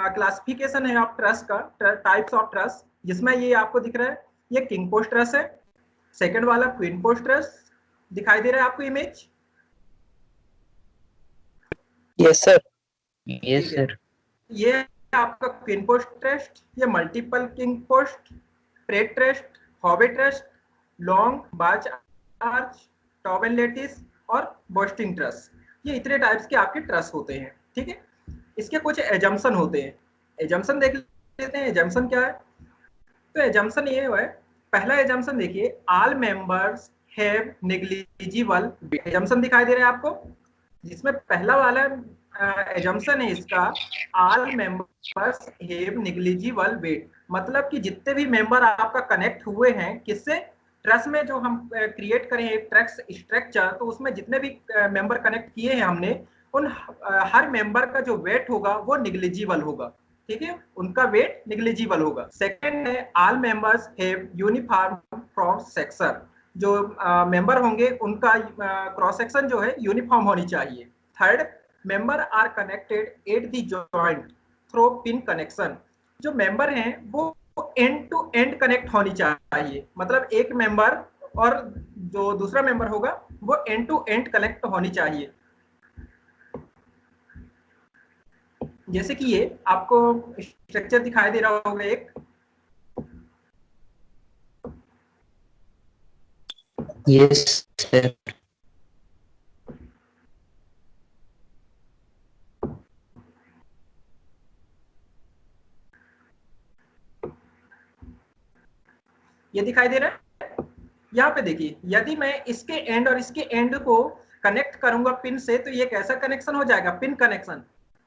Classification है of truss का, types of truss, जिसमें ये आपको दिख रहा है, ये किंग पोस्ट ट्रस है। सेकंड वाला क्वीन पोस्ट ट्रस दिखाई दे रहा है आपको इमेज? Yes sir. ठीक है, ये आपका क्वीन पोस्ट ट्रस्ट, ये multiple king post, parade trust, हॉबे ट्रस्ट, लॉन्ग बाच आर्च, टॉप एंड लेटिस और बोस्टिंग ट्रस, ये इतने टाइप्स के आपके ट्रस होते हैं। ठीक है, इसके कुछ एजम्पशन होते हैं। एजम्पशन देख लेते हैं, एजम्पशन क्या है। तो एजम्पशन ये है, पहला एजम्पशन देखिए, all members have negligible, assumption दिखाई दे रहा है आपको, जिसमें पहला वाला एजम्पशन है इसका, all members have negligible weight, मतलब कि जितने भी मेंबर आपका कनेक्ट हुए हैं किससे, ट्रस्ट में, जो हम क्रिएट करें एक ट्रस्ट स्ट्रक्चर, तो उसमें जितने भी मेंबर कनेक्ट किए हैं हमने, उन हर मेंबर का जो वेट होगा वो निग्लिजिबल होगा। ठीक है, उनका वेट निग्लिजिबल होगा। सेकंड है, all members have uniform cross section, जो मेंबर होंगे उनका क्रॉस सेक्शन जो है यूनिफॉर्म होनी चाहिए। Third, member are connected at the joint through pin connection, जो मेंबर हैं वो एंड टू एंड कनेक्ट होनी चाहिए, मतलब एक मेंबर और जो दूसरा मेंबर होगा वो एंड टू एंड कनेक्ट होनी चाहिए। जैसे कि ये आपको स्ट्रक्चर दिखाई दे रहा होगा एक, यस सर। ये दिखाई दे रहा है। यहाँ पे देखिए, यदि मैं इसके एंड और इसके एंड को कनेक्ट करूंगा पिन से, तो ये कैसा कनेक्शन हो जाएगा, पिन कनेक्शन।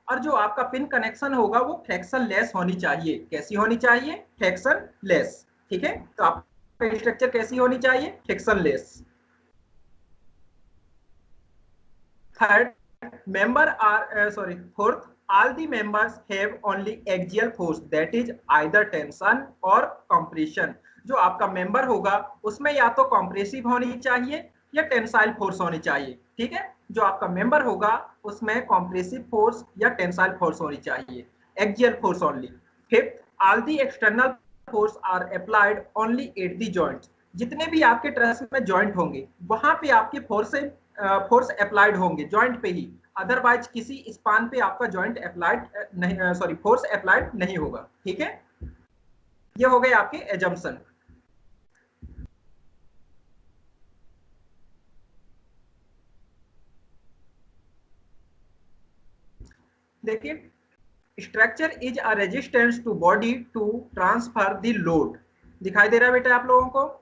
और जो आपका पिन कनेक्शन होगा वो फ्रैक्शन लेस होनी चाहिए। कैसी होनी चाहिए, फ्रैक्शन लेस। ठीक है, तो आपका स्ट्रक्चर कैसी होनी चाहिए, fraction less. Third, member are sorry, fourth, all the members have only axial force, that is either tension or compression, जो आपका मेंबर होगा उसमें या तो कॉम्प्रेसिव होनी चाहिए या टेंसाइल फोर्स होनी चाहिए। ठीक है, जो आपका मेंबर होगा उसमें कॉम्प्रेसिव फोर्स या टेंसाइल फोर्स होनी चाहिए, axial force only. Fifth, all the external force are applied only at the joints, जितने भी आपके ट्रस में जॉइंट होंगे वहां पे आपकी फोर्स अप्लाइड होंगे जॉइंट पे ही, अदरवाइज किसी स्पान पे आपका जॉइंट अप्लाइड नहीं, सॉरी, फोर्स अप्लाइड नहीं होगा। ठीक है, ये हो गए आपके एजम्पशन। देखिए, structure is a resistance to body to transfer the load, दिखाई दे रहा है बेटा आप लोगों को?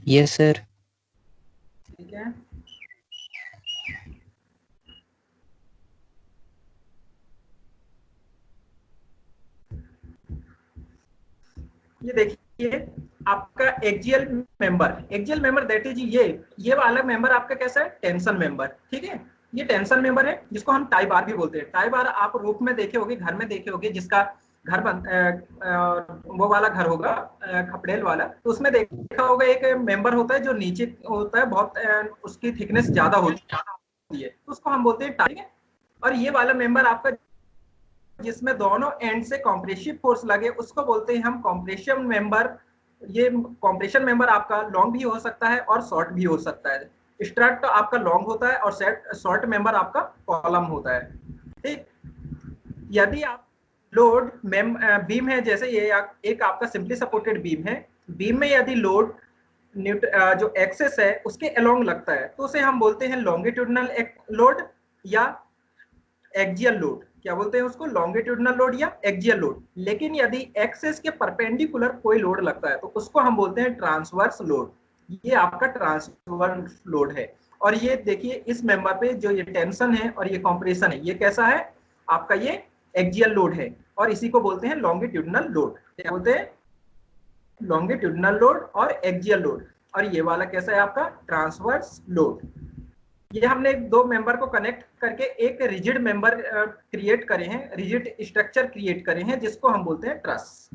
Yes sir. ठीक है, ये देखिए आपका एक्सियल मेंबर दैट इज ये वाला मेंबर आपका कैसा है, टेंशन मेंबर। ठीक है, ये टेंशन मेंबर है जिसको हम टाई बार भी बोलते हैं। टाई बार आप रूप में देखे होंगे, घर में देखे होंगे, जिसका घर वो वाला घर होगा खपड़ेल वाला, तो उसमें देखा होगा एक मेंबर होता है जो नीचे होता है, बहुत उसकी थिकनेस ज्यादा होती है, तो उसको हम बोलते हैं टाई। और ये वाला मेंबर आपका जिसमें दोनों एंड से कॉम्प्रेसिव फोर्स लगे उसको बोलते हैं हम कॉम्प्रेशन मेंबर। ये कॉम्प्रेशन मेंबर आपका लॉन्ग भी हो सकता है और शॉर्ट भी हो सकता है। स्ट्रट आपका लॉन्ग होता है और शॉर्ट मेंबर आपका कॉलम होता है। ठीक, यदि आप लोड बीम है, जैसे ये एक आपका सिंपली सपोर्टेड बीम है, बीम में यदि लोड जो एक्सेस है उसके अलोंग लगता है तो उसे हम बोलते हैं लॉन्गिट्यूडनल लोड या एक्सियल लोड। क्या बोलते हैं उसको, लॉन्गिट्यूडनल लोड या एक्सियल लोड। लेकिन यदि एक्सेस के परपेंडिकुलर कोई लोड लगता है तो उसको हम बोलते हैं ट्रांसवर्स लोड। ये आपका ट्रांसवर्स लोड है। और ये देखिए इस मेंबर पे जो ये टेंशन है और ये कॉम्प्रेशन है, ये कैसा है आपका, ये एक्सियल लोड है और इसी को बोलते हैं लॉन्गिट्यूडनल लोड। क्या बोलते हैं, लॉन्गिट्यूडनल लोड और एक्सियल लोड। और ये वाला कैसा है आपका, ट्रांसवर्स लोड। ये हमने दो मेंबर को कनेक्ट करके एक रिजिड मेंबर क्रिएट करे हैं, रिजिड स्ट्रक्चर क्रिएट करे हैं, जिसको हम बोलते हैं ट्रस।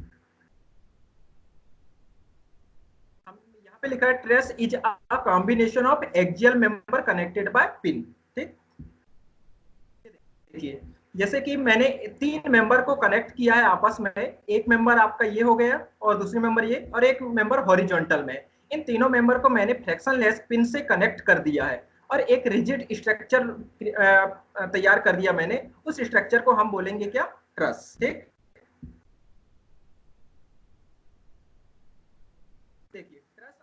हम यहाँ पे लिखा है truss is a combination of axial member connected by pin. ठीक, देखिए जैसे कि मैंने 3 मेंबर को कनेक्ट किया है आपस में, एक मेंबर आपका ये हो गया और दूसरे मेंबर ये और एक मेंबर हॉरिजॉन्टल में। इन तीनों मेंबर को मैंने फ्रैक्शनलेस पिन से कनेक्ट कर दिया है और एक रिजिड स्ट्रक्चर तैयार कर दिया मैंने। उस स्ट्रक्चर को हम बोलेंगे क्या? ट्रस। ठीक, देखिए ट्रस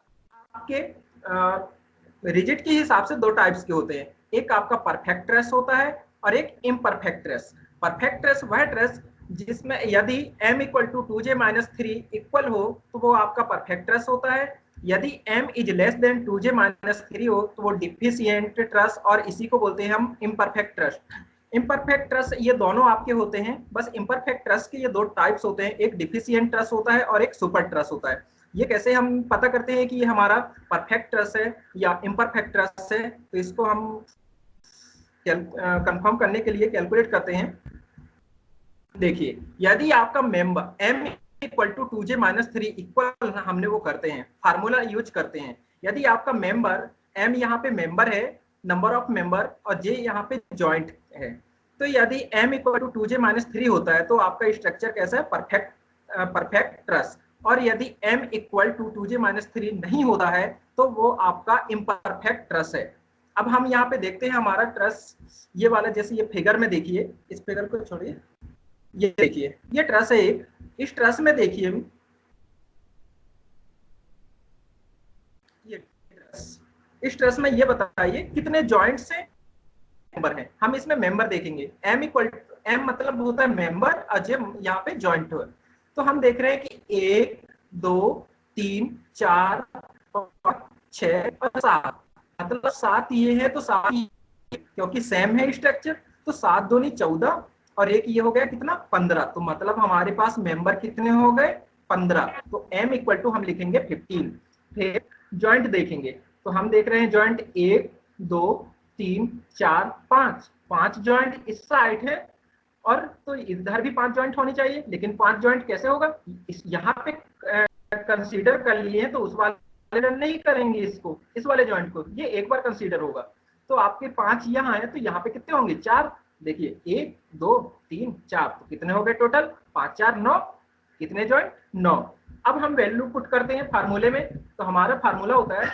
आपके रिजिड के हिसाब से 2 टाइप्स के होते हैं। एक आपका परफेक्ट ट्रस होता है और एक इम्परफेक्ट ट्रस। परफेक्ट ट्रस वह ट्रस जिसमें यदि m equal to 2j minus 3 equal हो तो वो आपका परफेक्ट ट्रस होता है। यदि m is less than 2j minus 3 हो तो वो डिफिशिएंट ट्रस और इसी को बोलते हैं हम इम्परफेक्ट ट्रस। इम्परफेक्ट ट्रस ये दोनों आपके होते हैं। बस इम्परफेक्ट ट्रस के ये 2 टाइप्स होते हैं, एक डिफिशिएंट ट्रस होता है और एक सुपर ट्रस होता है। ये कैसे हम पता करते हैं कि ये हमारा परफेक्ट ट्रस है या इम्परफेक्ट ट्रस है? तो इसको हम कंफर्म करने के लिए कैलकुलेट करते हैं। देखिए यदि आपका member m equal to 2j minus 3 equal, हमने वो करते हैं फार्मूला यूज करते हैं। यदि आपका मेंबर m यहाँ पे मेंबर है, नंबर ऑफ मेंबर, और j यहाँ पे जॉइंट है, तो यदि m equal to 2j minus 3 होता है तो आपका स्ट्रक्चर कैसा है? Perfect truss. और यदि m equal to 2j minus 3 नहीं होता है तो वो आपका इम्परफेक्ट ट्रस है। अब हम यहाँ पे देखते हैं हमारा ट्रस ये वाला, जैसे ये फिगर में देखिए, इस फिगर को छोड़िए, ये देखिए ये ट्रस है एक। इस ट्रस में देखिए ये ट्रस, इस ट्रस में ये बताइए कितने जॉइंट से मेंबर हैं। हम इसमें मेंबर देखेंगे, m इक्वल m मतलब होता है मेंबर और j यहाँ पे जॉइंट हो। तो हम देख रहे हैं कि 1 2 3 4 5 6 और 7, मतलब 7 ये है तो 7 क्योंकि सेम है स्ट्रक्चर, तो 7 दूनी 14 और एक ये हो गया कितना? 15। तो मतलब हमारे पास मेंबर कितने हो गए? 15। तो m इक्वल टू हम लिखेंगे 15। फिर जॉइंट देखेंगे तो हम देख रहे हैं जॉइंट 1 2 3 4 5, 5 जॉइंट इस साइड है और तो इधर भी 5 जॉइंट होनी चाहिए, लेकिन 5 जॉइंट कैसे होगा? इस यहाँ पे कंसीडर कर लिए तो उस वाले नहीं करेंगे इसको, इस वाले जॉइंट को, ये एक बार कंसीडर होगा। तो आपके 5 यहाँ है तो यहाँ पे कितने होंगे? 4। देखिए 1 2 3 4, तो कितने हो गए टोटल? 5 4 9। कितने जॉइंट? 9। अब हम वैल्यू पुट करते हैं फार्मूले में, तो हमारा फार्मूला होता है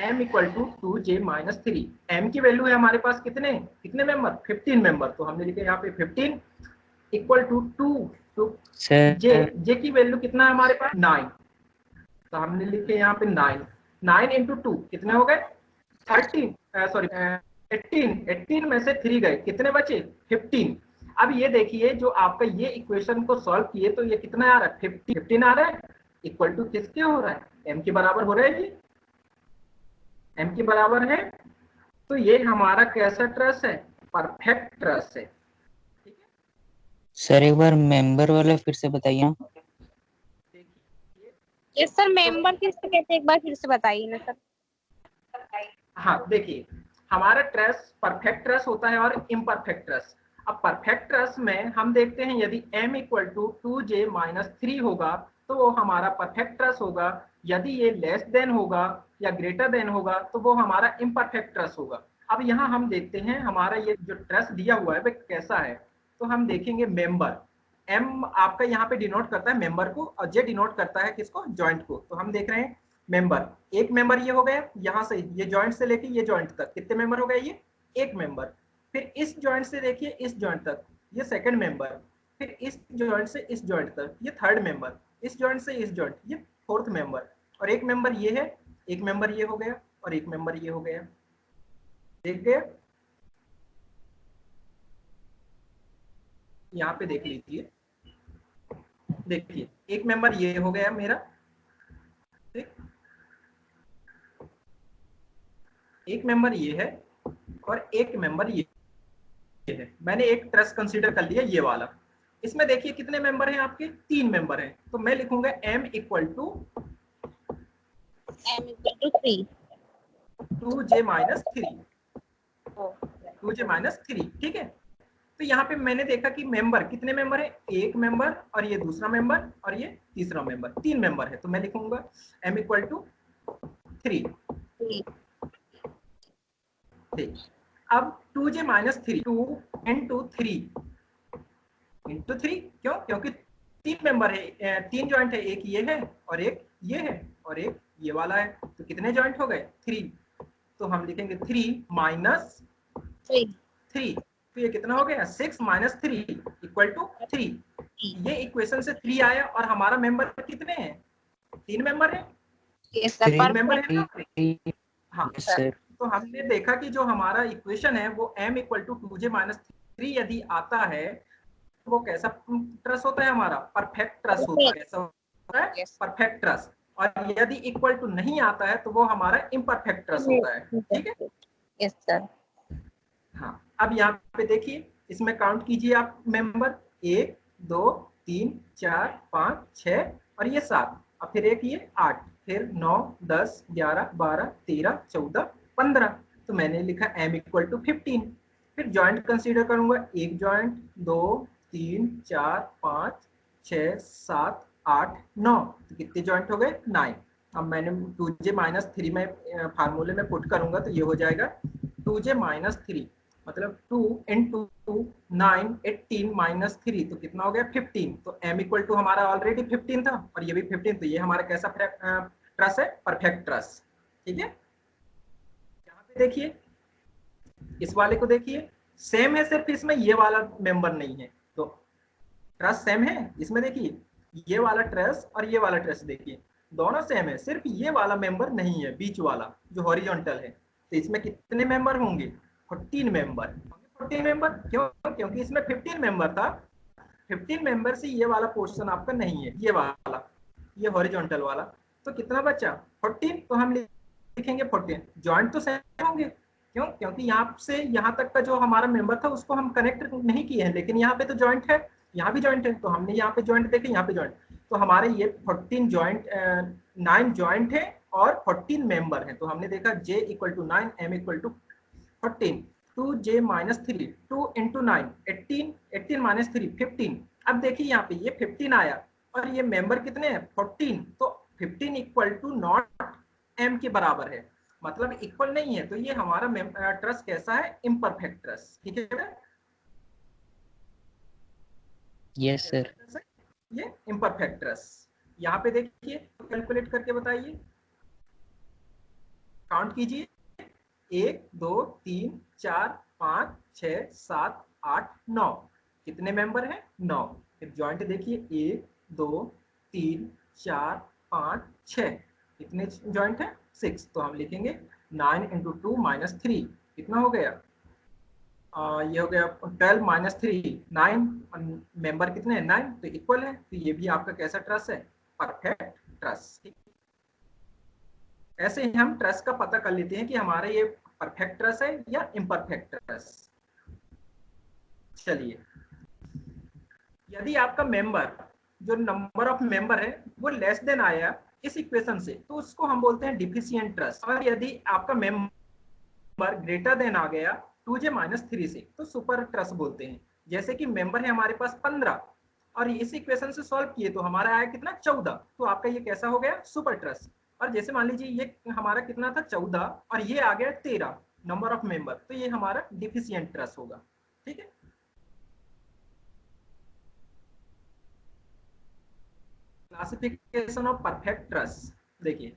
m equal to 2j minus 3। m की वैल्यू है हमारे पास कितने कितने मेंबर? 15 मेंबर। तो हमने लिखे यहाँ पे 15 इक्वल टू 2 तो जे की वैल्यू कितना है हमारे पास? 9। तो हमने लिखे यहाँ पे 9। 9 इंटू 2 कितने हो गए? 13, सॉरी 18। 18 में से 3 गए, कितने बचे? 15। अब ये देखिए जो आपका ये इक्वेशन को सॉल्व किए तो ये कितना आ रहा है? 15 आ रहा है। इक्वल टू किसके हो रहा है? m के बराबर हो रहा है। ये m के बराबर है, तो ये हमारा कैसा ट्रस है? परफेक्ट ट्रस है। ठीक है सर एक बार मेंबर वाला फिर से बताइए। देखिए ये सर तो मेंबर किससे कहते हैं, एक बार फिर से बताइए ना सर। हाँ देखिए हमारा ट्रस परफेक्ट ट्रस होता है और इम्परफेक्ट ट्रस। अब परफेक्ट ट्रस में हम देखते हैं यदि m equal to 2j minus 3 होगा तो वो हमारा परफेक्ट ट्रस होगा। यदि ये लेस देन होगा या ग्रेटर देन होगा तो वो हमारा इम्परफेक्ट ट्रस होगा। अब यहाँ हम देखते हैं हमारा ये जो ट्रस दिया हुआ है वह कैसा है। तो हम देखेंगे मेंबर, m आपका यहाँ पे डिनोट करता है मेंबर को और j डिनोट करता है किसको? जॉइंट को। तो हम देख रहे हैं मेंबर, एक मेंबर ये हो गया, यहाँ से ये जॉइंट से लेके ये जॉइंट तक कितने मेंबर हो गए? ये एक मेंबर। फिर इस जॉइंट से देखिए इस जॉइंट तक ये सेकंड मेंबर। फिर इस जॉइंट से इस जॉइंट तक ये थर्ड मेंबर। इस जॉइंट से इस जॉइंट ये फोर्थ मेंबर। और एक मेंबर ये है, एक मेंबर ये हो गया और एक मेंबर ये हो गया। देख गए? यहाँ पे देख लीजिए, देखिए एक मेंबर ये हो गया मेरा, ठीक, एक मेंबर ये है और एक मेंबर ये है। मैंने एक ट्रस कंसीडर कर लिया ये वाला। इसमें देखिए कितने मेंबर हैं आपके? 3 मेंबर हैं। तो मैं लिखूंगा m equal to 3 2j minus 3, 2j minus 3। ठीक है, तो यहाँ पे मैंने देखा कि मेंबर कितने मेंबर है? एक मेंबर और ये दूसरा मेंबर और ये तीसरा मेंबर, 3 मेंबर है। तो मैं लिखूंगा m इक्वल टू 3। ठीक, अब 2j माइनस 3, 2 into 3 इंटू 3। क्यों? क्योंकि 3 मेंबर है, 3 जॉइंट है, एक ये है और एक ये है और एक ये वाला है, तो कितने जॉइंट हो गए? 3। तो हम लिखेंगे 3 माइनस 3, तो ये कितना हो गया? 6 माइनस 3 इक्वल टू 3। ये इक्वेशन से 3 आया और हमारा मेंबर कितने हैं? 3 मेंबर है, यस सर, 3 मेंबर है ना। थ्री। हाँ, यस सर। तो हमने देखा कि जो हमारा इक्वेशन है वो m equal to 2j minus 3 यदि आता है तो वो कैसा ट्रस होता है? हमारा परफेक्ट ट्रस होता है। कैसा होता है? Yes perfect truss. और यदि इक्वल टू नहीं आता है तो वो हमारा इम्परफेक्ट ट्रस होता है। ठीक है? Yes sir. हाँ, अब यहाँ पे देखिए, इसमें काउंट कीजिए आप मेंबर, 1 2 3 4 5 6 और ये 7 और फिर एक ये 8, फिर 9 10 11 12 13 14 15। तो मैंने लिखा m इक्वल टू 15। फिर जॉइंट कंसीडर करूंगा, एक जॉइंट, 2 3 4 5 6 7 8 9, तो कितने जॉइंट हो गए? 9। अब मैंने 2j माइनस 3 में फार्मूले में पुट करूंगा तो ये हो जाएगा 2j माइनस 3, मतलब 2 इंटू 9 18 माइनस 3, तो कितना हो गया? 15। तो m इक्वल टू हमारा ऑलरेडी 15 था और ये भी 15, तो ये हमारा कैसा ट्रस है? Perfect truss. ठीक है? यहाँ पे देखिए, इस वाले को देखिए, सेम है, सिर्फ इसमें ये वाला मेंबर नहीं है। तो ट्रस सेम है इसमें, देखिए ये वाला ट्रस और ये वाला ट्रस देखिए दोनों सेम है, सिर्फ ये वाला मेंबर नहीं है, बीच वाला जो हॉरिजॉन्टल है। तो इसमें कितने मेंबर होंगे? 14 मेंबर। 14 मेंबर क्यों? क्योंकि इसमें 15 मेंबर था, 15 मेंबर से ये वाला पोर्शन आपका नहीं है, ये वाला, ये हॉरिजॉन्टल वाला। तो कितना बचा? 14। तो हम लिखेंगे 14। जॉइंट तो सेम होंगे, क्यों? क्योंकि यहाँ से यहाँ तक का जो हमारा मेंबर था उसको हम कनेक्ट नहीं किए हैं, लेकिन यहाँ पे तो जॉइंट है, यहाँ भी जॉइंट है, तो हमने यहाँ पे जॉइंट देखे, यहाँ पे जॉइंट। तो हमारे ये 14 जॉइंट 9 जॉइंट है और 14 मेंबर है। तो हमने देखा j equal to 9, m equal to 14, 2j minus 3, 2 into 9 18, 18 minus 3 15। अब देखिए यहाँ पे ये 15 आया और ये मेंबर कितने हैं? 14। तो 15 इक्वल टू नॉट m के बराबर है, मतलब इक्वल नहीं है। तो ये हमारा ट्रस कैसा है? Imperfect truss. ठीक है? Yes sir. ये इम्परफेक्ट ट्रस। यहाँ पे देखिए, कैलकुलेट करके बताइए, काउंट कीजिए, 1 2 3 4 5 6 7 8 9, कितने मेंबर हैं? 9। फिर जॉइंट देखिए, 1 2 3 4 5 6, कितने जॉइंट है? 6। तो हम लिखेंगे 9 इंटू 2 माइनस 3, कितना हो गया? ये हो गया 12 माइनस 3, 9। मेंबर कितने हैं? 9, तो इक्वल है। तो ये भी आपका कैसा ट्रस है? Perfect truss. ऐसे ही हम ट्रस का पता कर लेते हैं कि हमारा ये परफेक्ट ट्रस है या इम्परफेक्ट ट्रस। चलिए, यदि आपका मेंबर, जो नंबर ऑफ मेंबर है वो लेस देन आया इस इक्वेशन से, तो उसको हम बोलते हैं डिफिशिएंट ट्रस। और यदि आपका मेंबर ग्रेटर देन आ गया 2j माइनस 3 से, तो सुपर ट्रस बोलते हैं। जैसे कि मेंबर है हमारे पास 15 और इस इक्वेशन से सॉल्व किए तो हमारा आया कितना? 14। तो आपका ये कैसा हो गया? Super truss. और जैसे मान लीजिए ये हमारा कितना था? 14 और ये आ गया 13 नंबर ऑफ मेंबर, तो ये हमारा डिफिशिएंट ट्रस होगा। ठीक है? क्लासिफिकेशन ऑफ परफेक्ट ट्रस देखिए,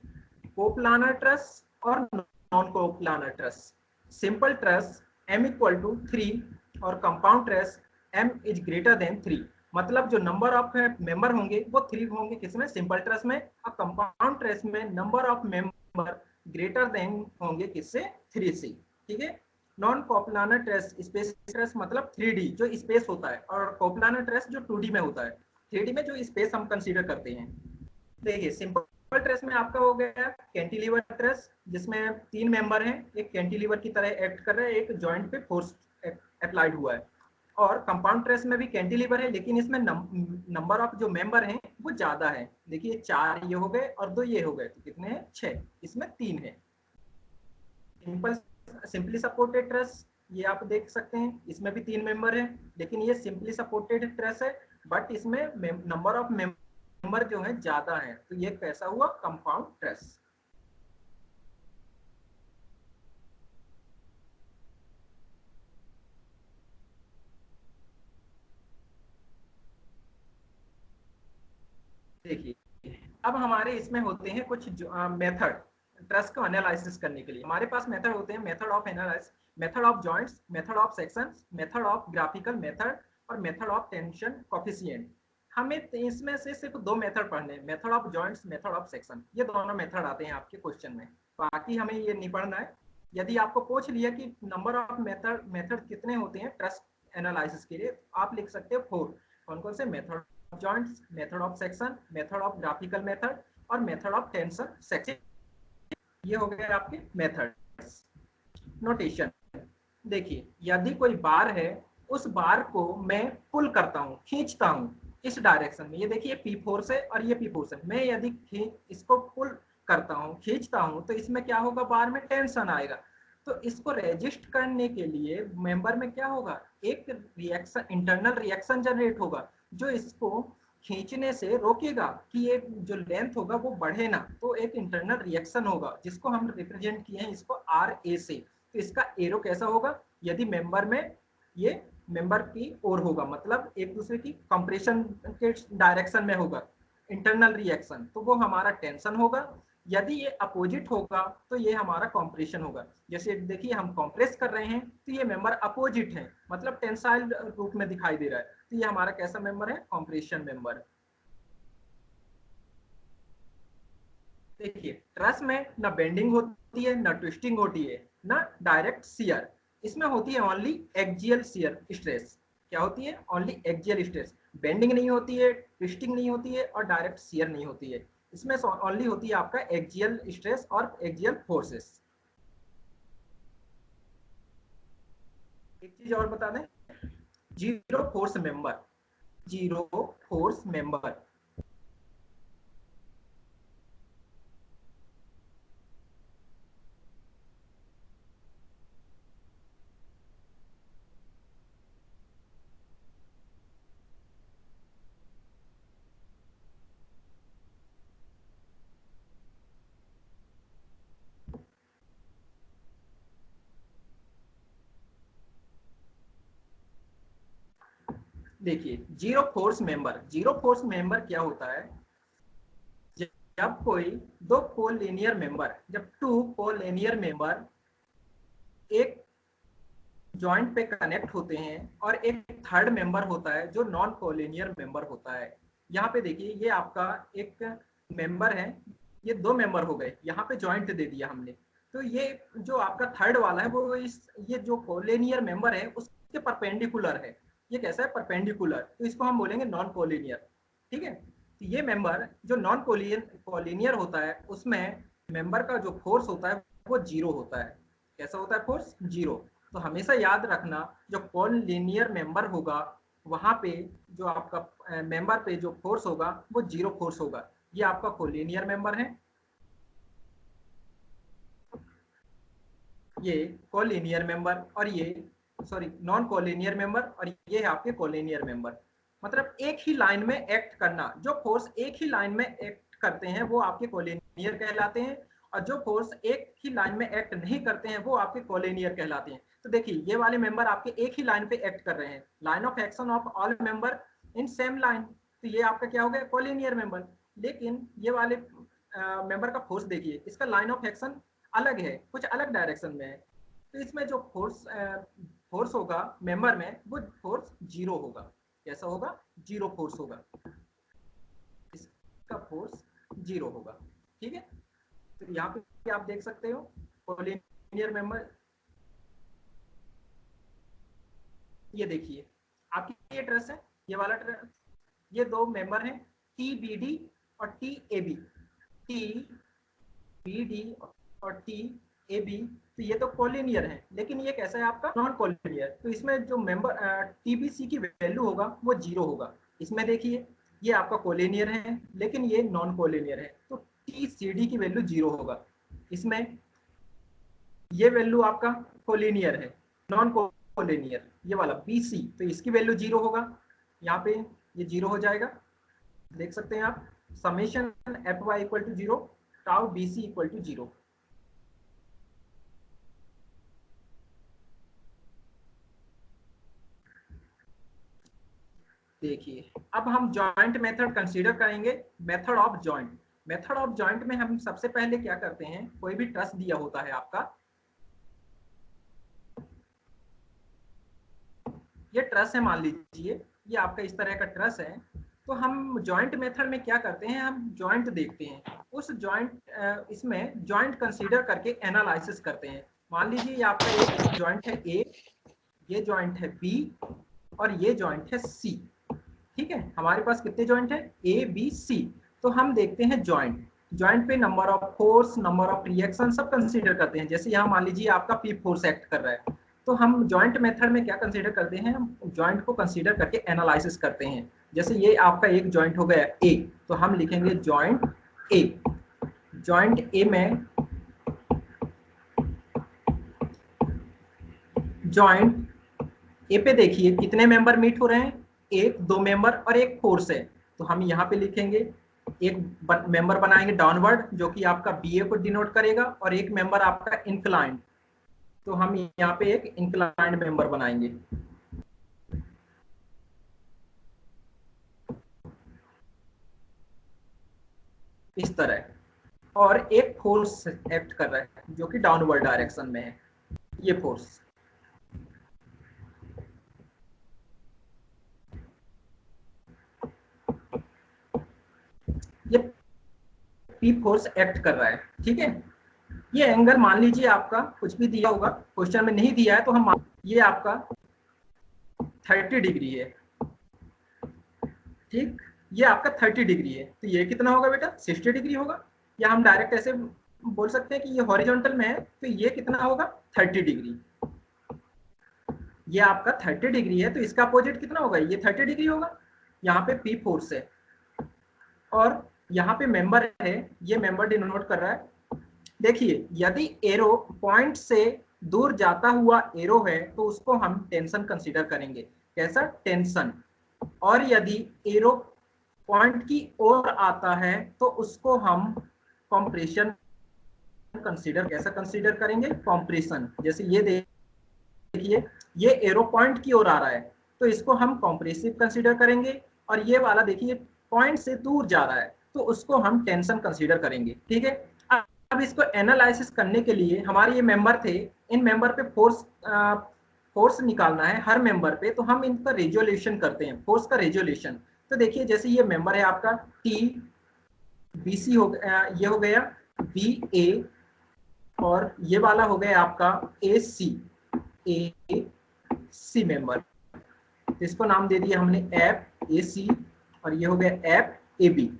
कोप्लानर ट्रस और non coplanar truss. Simple truss m equal to 3 और compound truss m is greater than 3, मतलब जो नंबर ऑफ मेंबर होंगे वो 3 होंगे, किसमें? सिंपल ट्रस में। और कंपाउंड ट्रस में number of member greater than होंगे किससे? 3 से। ठीक है? Non coplanar truss, space truss मतलब 3D जो स्पेस होता है, और कोप्लानर ट्रस जो 2D में होता है। 3D में जो स्पेस हम कंसीडर करते हैं। देखिए, सिंपल ट्रस में आपका हो गया कैंटिलीवर ट्रस, जिसमें 3 मेंबर हैं, एक कैंटिलीवर की तरह एक्ट कर रहा है, एक जॉइंट पे फोर्स अप्लाइड हुआ है। और कंपाउंड ट्रस में भी कैंटिलीवर है, लेकिन इसमें नंबर ऑफ जो मेंबर हैं वो ज्यादा है। देखिए, 4 ये हो गए और 2 ये हो गए, तो कितने हैं? 6। इसमें 3 है। सिंपली सपोर्टेड ट्रस, ये आप देख सकते हैं, इसमें भी 3 मेंबर है, लेकिन ये सिंपली सपोर्टेड ट्रस है, बट इसमें नंबर ऑफ मेंबर जो है ज्यादा है। तो ये कैसा हुआ? Compound truss. देखिए अब हमारे इसमें होते हैं कुछ मेथड ट्रस्ट को एनालिसिस करने के लिए। हमारे पास मेथड होते हैं, method of analysis, method of joints, method of sections, method of graphical method और मेथड ऑफ टेंशन कोफिशिएंट। हमें इसमें से सिर्फ दो मेथड पढ़ने हैं, method of joints, method of section. ये दोनों मेथड आते हैं आपके क्वेश्चन में, बाकी हमें ये नहीं पढ़ना है। यदि आपको पूछ लिया कि नंबर ऑफ मेथड कितने होते हैं ट्रस्ट एनालिसिस के लिए, आप लिख सकते हो 4। कौन कौन से? Method joints, method of section, method of graphical method और मेथड ऑफ टेंशन सेक्शन। ये हो गए आपके मेथड्स। नोटेशन देखिए, यदि कोई बार है, उस बार को मैं पुल करता हूँ, खींचता हूँ इस डायरेक्शन में। ये देखिए पी फोर्स है और ये पी फोर्स है। मैं यदि इसको पुल करता हूँ, खींचता हूँ, तो इसमें क्या होगा? बार में टेंशन आएगा। तो इसको रेजिस्ट करने के लिए मेंबर में क्या होगा? एक रिएक्शन, इंटरनल रिएक्शन जनरेट होगा जो इसको खींचने से रोकेगा कि ये जो लेंथ होगा वो बढ़े ना। तो एक इंटरनल रिएक्शन होगा जिसको हम रिप्रेजेंट किए हैं इसको आर ए से। तो इसका एरो कैसा होगा? यदि मेंबर में ये मेंबर की ओर होगा, मतलब एक दूसरे की कंप्रेशन के डायरेक्शन में होगा इंटरनल रिएक्शन, तो वो हमारा टेंशन होगा। यदि ये अपोजिट होगा तो ये हमारा कंप्रेशन होगा। जैसे देखिए हम कंप्रेस कर रहे हैं तो ये मेंबर अपोजिट है, मतलब टेंसाइल रूप में दिखाई दे रहा है, तो ये हमारा कैसा मेंबर है? Compression member. देखिए ट्रस में ना बेंडिंग होती है, ना ट्विस्टिंग होती है, ना डायरेक्ट शियर। इसमें होती है ओनली एक्सियल शियर स्ट्रेस। क्या होती है? Only axial stress. बेंडिंग नहीं होती है, ट्विस्टिंग नहीं होती है और डायरेक्ट शियर नहीं होती है। इसमें ओनली होती है आपका एक्सियल स्ट्रेस और एक्सियल फोर्सेस। एक चीज और बता दें, zero force member, zero force member देखिए जीरो फोर्स मेंबर क्या होता है? जब कोई दो कोलिनियर मेंबर, जब टू कोलिनियर मेंबर एक जॉइंट पे कनेक्ट होते हैं और एक थर्ड मेंबर होता है जो नॉन कोलिनियर मेंबर होता है। यहाँ पे देखिए ये आपका एक मेंबर है, ये दो मेंबर हो गए, यहाँ पे जॉइंट दे दिया हमने। तो ये जो आपका थर्ड वाला है वो ये जो कोलिनियर मेंबर है उसके परपेंडिकुलर है। ये कैसा है? परपेंडिकुलर, तो इसको हम बोलेंगे नॉन कोलिनियर। ठीक है, तो ये मेंबर जो नॉन कोलिनियर होता है उसमें मेंबर का जो फोर्स होता है वो जीरो होता है। कैसा होता है? Force zero. तो हमेशा याद रखना, जो कॉल लीनियर मेंबर होगा वहां पे जो आपका मेंबर पे जो फोर्स होगा वो जीरो फोर्स होगा। ये आपका कोलिनियर मेंबर है, ये कोलिनियर मेंबर, और ये सॉरी नॉन कोलिनियर मेंबर, और ये है आपके कोलिनियर मेंबर। मतलब एक ही लाइन में एक्ट करना, जो फोर्स एक ही लाइन में एक्ट करते हैं वो आपके कोलिनियर कहलाते हैं, और जो फोर्स एक ही लाइन में एक्ट नहीं करते हैं वो आपके कोलिनियर कहलाते हैं। तो देखिए ये वाले मेंबर आपके एक ही लाइन पे एक्ट कर रहे हैं, line of action of all member in same line, तो ये आपका क्या हो गया? Collinear member. लेकिन ये वाले मेंबर का फोर्स देखिए, इसका लाइन ऑफ एक्शन अलग है, कुछ अलग डायरेक्शन में है। तो इसमें जो फोर्स होगा मेंबर में वो फोर्स जीरो होगा। कैसा होगा? जीरो फोर्स होगा, इसका फोर्स जीरो होगा। ठीक है, तो यहाँ पे आप देख सकते हो कोलिनियर मेंबर। ये देखिए आपकी ये ट्रेस है, ये वाला ट्रेस, ये दो मेंबर हैं टी बी डी और T A B. T B D और टी ए बी, तो ये तो कोलिनियर है, लेकिन ये कैसा है आपका? Non collinear. तो इसमें जो मेंबर टीबीसी की वैल्यू होगा वो जीरो होगा। इसमें देखिए ये आपका कोलिनियर है लेकिन ये नॉन कोलिनियर है, तो टी सी डी की वैल्यू जीरो होगा। इसमें ये वैल्यू आपका कोलिनियर है, नॉन कोलिनियर ये वाला बी सी, तो इसकी वैल्यू जीरो होगा। यहाँ पे ये जीरो हो जाएगा, देख सकते हैं आप। Summation F Y equal to zero, tau B C equal to zero. देखिए अब हम जॉइंट मेथड कंसीडर करेंगे। Method of joint, method of joint में हम सबसे पहले क्या करते हैं, कोई भी ट्रस दिया होता है आपका, ये ट्रस है मान लीजिए, ये आपका इस तरह का ट्रस है। तो हम जॉइंट मेथड में क्या करते हैं, हम जॉइंट देखते हैं, उस जॉइंट इसमें जॉइंट कंसीडर करके एनालिसिस करते हैं। मान लीजिए ये आपका एक जॉइंट है ए, ये जॉइंट है बी और ये जॉइंट है सी। ठीक है, हमारे पास कितने जॉइंट है, ए बी सी। तो हम देखते हैं जॉइंट, जॉइंट पे number of force, number of reaction सब कंसीडर करते हैं। जैसे यहाँ मान लीजिए आपका पी फोर्स एक्ट कर रहा है, तो हम जॉइंट मेथड में क्या कंसीडर करते हैं, हम जॉइंट को कंसीडर करके एनालिसिस करते हैं। जैसे ये आपका एक जॉइंट हो गया ए, तो हम लिखेंगे जॉइंट ए। जॉइंट ए में जॉइंट ए पे देखिए कितने मेंबर मीट हो रहे हैं, एक, दो मेंबर और एक फोर्स है। तो हम यहाँ पे लिखेंगे एक मेंबर बनाएंगे डाउनवर्ड जो कि आपका बी ए को डिनोट करेगा, और एक मेंबर आपका इंक्लाइंड, तो हम यहाँ पे एक इंक्लाइंड मेंबर बनाएंगे। इस तरह, और एक फोर्स एक्ट कर रहा है जो कि डाउनवर्ड डायरेक्शन में है, ये फोर्स। ये पी फोर्स एक्ट कर रहा है। ठीक है, ये एंगल मान लीजिए आपका कुछ भी दिया होगा, क्वेश्चन में नहीं दिया है तो हम, ये आपका 30 डिग्री है। ठीक, ये आपका 30 डिग्री है, तो ये कितना होगा बेटा, 60 डिग्री होगा। या हम डायरेक्ट ऐसे बोल सकते हैं कि ये हॉरिजॉन्टल में है, तो ये कितना होगा, 30 डिग्री। ये आपका 30 डिग्री है, तो इसका अपोजिट कितना होगा, ये 30 डिग्री होगा। यहाँ पे पी फोर्स है और यहाँ पे मेंबर है, ये मेंबर डिनोट कर रहा है। देखिए यदि एरो पॉइंट से दूर जाता हुआ एरो है तो उसको हम टेंशन कंसीडर करेंगे। कैसा, टेंशन। और यदि एरो पॉइंट की ओर आता है तो उसको हम कॉम्प्रेशन कंसीडर, कैसा कंसीडर करेंगे, कॉम्प्रेशन। जैसे ये देखिए ये एरो पॉइंट की ओर आ रहा है तो इसको हम कॉम्प्रेसिव कंसीडर करेंगे, और ये वाला देखिए पॉइंट से दूर जा रहा है तो उसको हम टेंशन कंसीडर करेंगे। ठीक है, अब इसको एनालिसिस करने के लिए हमारे ये मेंबर थे, इन मेंबर पे फोर्स निकालना है हर मेंबर पे, तो हम इनका रेजोल्यूशन करते हैं, फोर्स का रेजोल्यूशन। तो देखिए जैसे ये मेंबर है आपका टी बी सी हो गया, ये हो गया बी ए, और ये वाला हो गया आपका ए सी मेंबर, इसको नाम दे दिया हमने एफ ए सी, और ये हो गया एफ ए बी।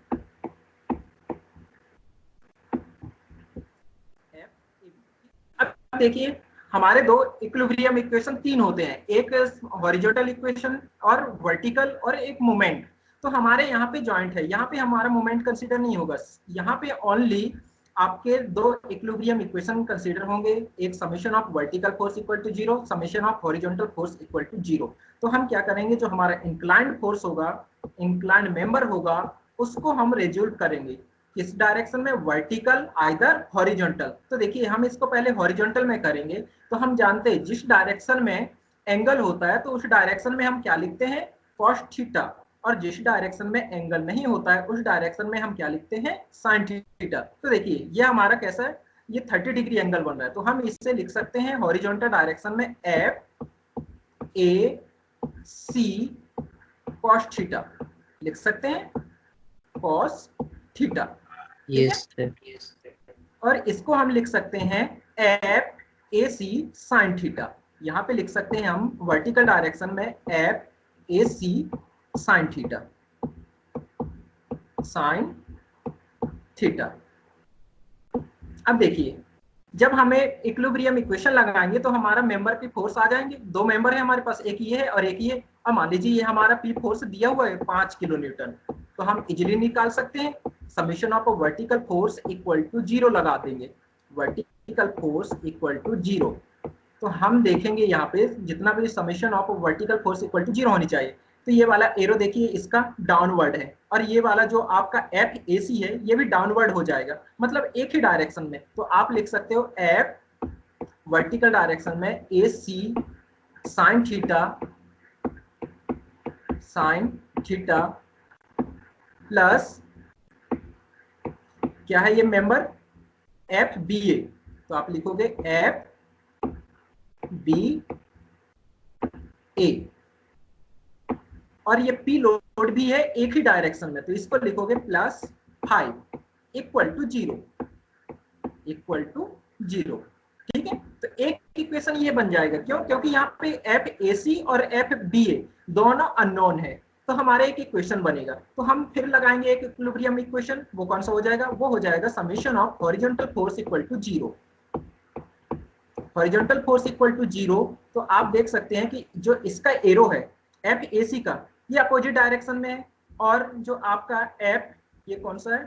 अब देखिए हमारे दो इक्विलिब्रियम इक्वेशन तीन होते हैं, एक हॉरिजॉन्टल इक्वेशन और वर्टिकल और एक मोमेंट। तो हमारे यहाँ पे जॉइंट है, यहाँ पे हमारा मोमेंट कंसीडर नहीं होगा, यहाँ पे ओनली आपके दो इक्विलिब्रियम इक्वेशन कंसीडर होंगे, एक summation of vertical force equal to 0, summation of horizontal force equal to 0। तो हम क्या करेंगे, जो हमारा इंक्लाइंड फोर्स होगा, इंक्लाइंड मेंबर होगा, उसको हम रेजोल्व करेंगे किस डायरेक्शन में, वर्टिकल आइदर हॉरिजॉन्टल। तो देखिए हम इसको पहले हॉरिजॉन्टल में करेंगे, तो हम जानते हैं जिस डायरेक्शन में एंगल होता है तो उस डायरेक्शन में हम क्या लिखते हैं, कॉस थीटा, और जिस डायरेक्शन में एंगल नहीं होता है उस डायरेक्शन में हम क्या लिखते हैं, साइन थीटा। तो देखिए ये हमारा कैसा है, ये 30 डिग्री एंगल बन रहा है, तो हम इससे लिख सकते हैं हॉरिजॉन्टल डायरेक्शन में F A C cos theta लिख सकते हैं, कॉस थीटा। Yes sir. और इसको हम लिख सकते हैं F A C sine theta. यहाँ पे लिख सकते हैं हम वर्टिकल डायरेक्शन में F A C sine theta, sine theta. अब देखिए जब हमें इक्विलिब्रियम इक्वेशन लगाएंगे तो हमारा मेंबर पे फोर्स आ जाएंगे, दो मेंबर है हमारे पास, एक ये है और एक ये। अब मान लीजिए ये हमारा पी फोर्स दिया हुआ है 5 किलो न्यूटन, तो हम इजीली निकाल सकते हैं summation of vertical force equal to 0 लगा देंगे, वर्टिकल फोर्स इक्वल टू 0। तो हम देखेंगे यहाँ पे जितना भी summation of vertical force equal to 0 होनी चाहिए। तो ये वाला एरो देखिए इसका डाउनवर्ड है, और ये वाला जो आपका एफ ए सी है ये भी डाउनवर्ड हो जाएगा, मतलब एक ही डायरेक्शन में। तो आप लिख सकते हो एफ वर्टिकल डायरेक्शन में A C sine theta, sine theta plus क्या है ये मेंबर एफ बी ए, तो आप लिखोगे एफ बी ए, और ये पी लोड भी है एक ही डायरेक्शन में, तो इसको लिखोगे plus 5 equal to 0, equal to 0। ठीक है, तो एक इक्वेशन ये बन जाएगा, क्यों? क्योंकि यहाँ पे एफ ए सी और एफ बी ए दोनों अननोन है, तो हमारे एक इक्वेशन बनेगा। तो हम फिर लगाएंगे एक इक्विलिब्रियम इक्वेशन, वो कौन सा हो जाएगा? वो हो जाएगा summation of horizontal force equal to 0। Horizontal force equal to 0, तो आप देख सकते हैं कि जो इसका एरो है एफ ए सी का, ये अपोजिट डायरेक्शन में है, और जो आपका एफ, ये कौन सा है?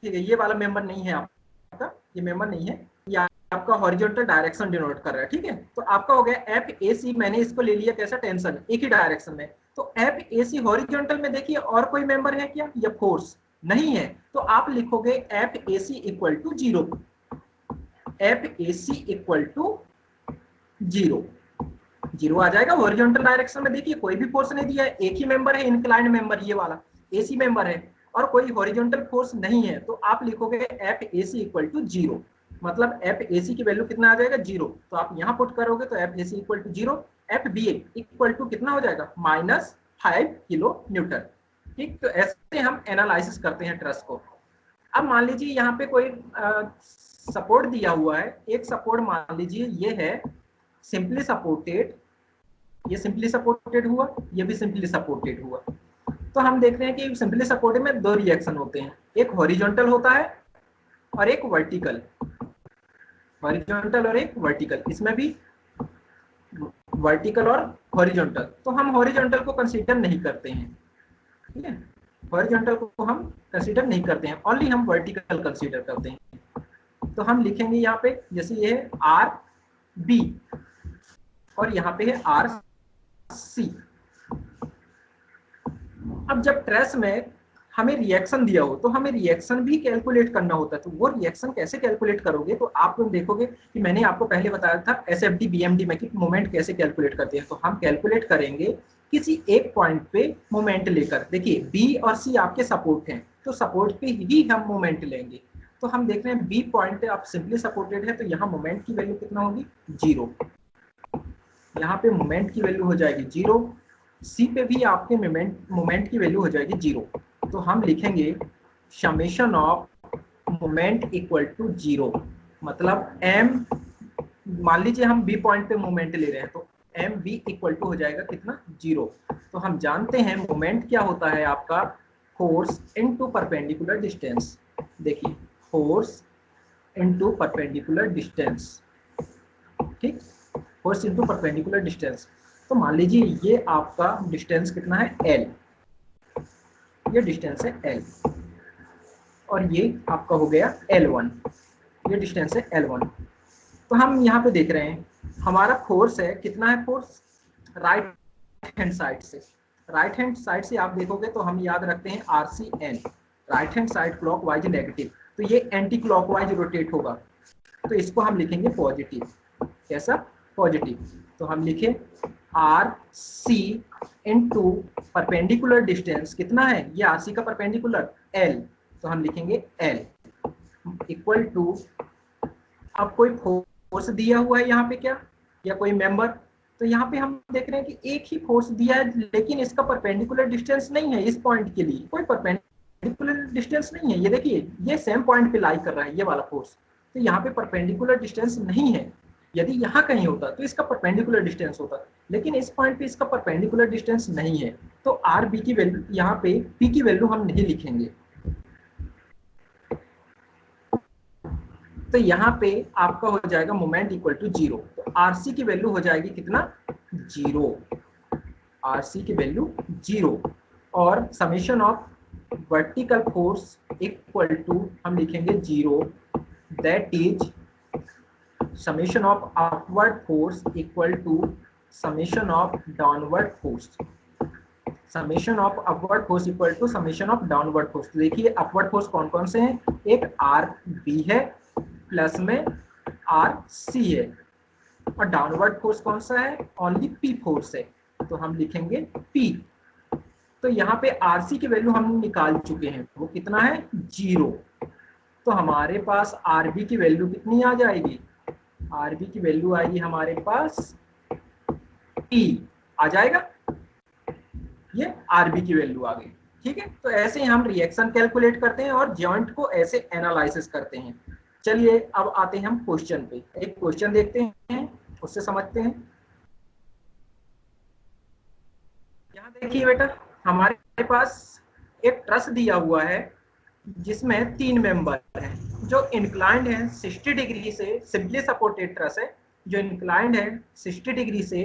ठीक है, ये वाला मेंबर नहीं है आपका, ये मेंबर नहीं है, ये आपका हॉरिजॉन्टल डायरेक्शन डिनोट कर रहा है। ठीक है, तो आपका हो गया एफ ए सी, मैंने इसको ले लिया कैसा? टेंशन, एक ही डायरेक्शन में। तो एफ ए सी हॉरिजॉन्टल में देखिए और कोई मेंबर है क्या? या फोर्स नहीं है, तो आप लिखोगे F A C equal to 0, F A C equal to 0, 0 आ जाएगा। हॉरिजॉन्टल डायरेक्शन में देखिए कोई भी फोर्स नहीं दिया है, एक ही मेंबर है इनक्लाइंड मेंबर, ये वाला एसी मेंबर है, और कोई हॉरिजॉन्टल फोर्स नहीं है, तो आप लिखोगे F A C equal to 0, मतलब एफ ए सी की वैल्यू कितना आ जाएगा? 0। तो आप यहाँ पुट करोगे तो F A C equal to 0, F B A equal to कितना हो जाएगा? -5 किलो न्यूटन। ठीक, तो ऐसे हम एनालिसिस करते हैं ट्रस को। अब मान लीजिए यहाँ पे कोई सपोर्ट दिया हुआ है, एक सपोर्ट मान लीजिए ये है सिंपली सपोर्टेड, ये सिंपली सपोर्टेड हुआ, ये भी सिंपली सपोर्टेड हुआ। तो हम देख रहे हैं कि सिंपली सपोर्टेड में दो रिएक्शन होते हैं, एक हॉरिजॉन्टल होता है और एक वर्टिकल, हॉरिजॉन्टल और एक वर्टिकल, इसमें भी वर्टिकल और हॉरिजॉन्टल। तो हम हॉरिजॉन्टल को कंसीडर नहीं करते हैं, ठीक है, हॉरिजॉन्टल को हम कंसीडर नहीं करते हैं, ओनली हम वर्टिकल कंसीडर करते हैं। तो हम लिखेंगे यहाँ पे, जैसे ये है आर बी और यहाँ पे है आर सी। अब जब ट्रेस में हमें रिएक्शन दिया हो तो हमें रिएक्शन भी कैलकुलेट करना होता है। तो वो रिएक्शन कैसे कैलकुलेट करोगे? तो आप देखोगे कि मैंने आपको पहले बताया था एसएफडी बीएमडी में कि मोमेंट कैसे कैलकुलेट करते हैं। तो हम कैलकुलेट करेंगे किसी एक पॉइंट पे मोमेंट लेकर। देखिए बी और सी आपके सपोर्ट हैं, तो सपोर्ट पे ही हम मोमेंट लेंगे। तो हम देख रहे हैं बी पॉइंट पे आप सिंपली सपोर्टेड है, तो यहाँ मोमेंट की वैल्यू कितना होगी? 0। यहाँ पे मोमेंट की वैल्यू हो जाएगी 0, सी पे भी आपके मोमेंट की वैल्यू हो जाएगी 0। तो हम लिखेंगे summation of moment equal to 0, मतलब एम, मान लीजिए हम बी पॉइंट पे मोमेंट ले रहे हैं, तो एम बी इक्वल टू हो जाएगा कितना? 0। तो हम जानते हैं मोमेंट क्या होता है आपका? Force into perpendicular distance. देखिए फोर्स इनटू परपेंडिकुलर डिस्टेंस, ठीक, फोर्स इनटू परपेंडिकुलर डिस्टेंस। तो मान लीजिए ये आपका डिस्टेंस कितना है? L, ये डिस्टेंस है L, और ये आपका हो गया L1, ये डिस्टेंस है L1। तो हम यहाँ पे देख रहे हैं हमारा फोर्स है कितना है? फोर्स राइट हैंड साइड से, राइट हैंड साइड से आप देखोगे तो हम याद रखते हैं RCN, right hand side clockwise negative, तो ये एंटी क्लॉकवाइज रोटेट होगा, तो इसको हम लिखेंगे पॉजिटिव। कैसा? पॉजिटिव। तो हम लिखे R C into perpendicular distance कितना है? ये आर सी का परपेंडिकुलर L, तो हम लिखेंगे L इक्वल टू, अब कोई फोर्स दिया हुआ है यहाँ पे क्या, या कोई मेंबर? तो यहाँ पे हम देख रहे हैं कि एक ही फोर्स दिया है, लेकिन इसका परपेंडिकुलर डिस्टेंस नहीं है। इस पॉइंट के लिए कोई परपेंडिकुलर डिस्टेंस नहीं है। ये देखिए ये सेम पॉइंट पे लाई कर रहा है ये वाला फोर्स, तो यहाँ पे परपेंडिकुलर डिस्टेंस नहीं है। यदि यहाँ कहीं होता तो इसका परपेंडिकुलर डिस्टेंस होता, लेकिन इस पॉइंट पे इसका परपेंडिकुलर डिस्टेंस नहीं है, तो आर बी की वैल्यू, यहाँ पे पी की वैल्यू हम नहीं लिखेंगे। तो यहाँ पे आपका हो जाएगा मोमेंट इक्वल टू 0, तो आरसी की वैल्यू हो जाएगी कितना? 0, आरसी की वैल्यू 0, और summation of vertical force equal to हम लिखेंगे 0, that is summation of upward force equal to summation of downward force, summation of upward force equal to summation of downward force। तो देखिए upward force कौन कौन से हैं? एक RB है, प्लस में RC है, और डाउनवर्ड फोर्स कौन सा है? ओनली P फोर्स है, तो हम लिखेंगे P तो यहाँ पे आरसी की वैल्यू हम निकाल चुके हैं, वो कितना है 0। तो हमारे पास आरबी की वैल्यू कितनी आ जाएगी, आरबी की वैल्यू आएगी हमारे पास P आ जाएगा, ये आरबी की वैल्यू आ गई। ठीक है, तो ऐसे हम रिएक्शन कैलकुलेट करते हैं और जॉइंट को ऐसे एनालिसिस करते हैं। चलिए अब आते हैं हम क्वेश्चन पे, एक क्वेश्चन देखते हैं, उससे समझते हैं। यहाँ देखिए बेटा, हमारे पास एक ट्रस दिया हुआ है जिसमें 3 मेंबर हैं जो इंक्लाइंड है 60 डिग्री से, सिंपली सपोर्टेड ट्रस है जो इंक्लाइंड है 60 डिग्री से।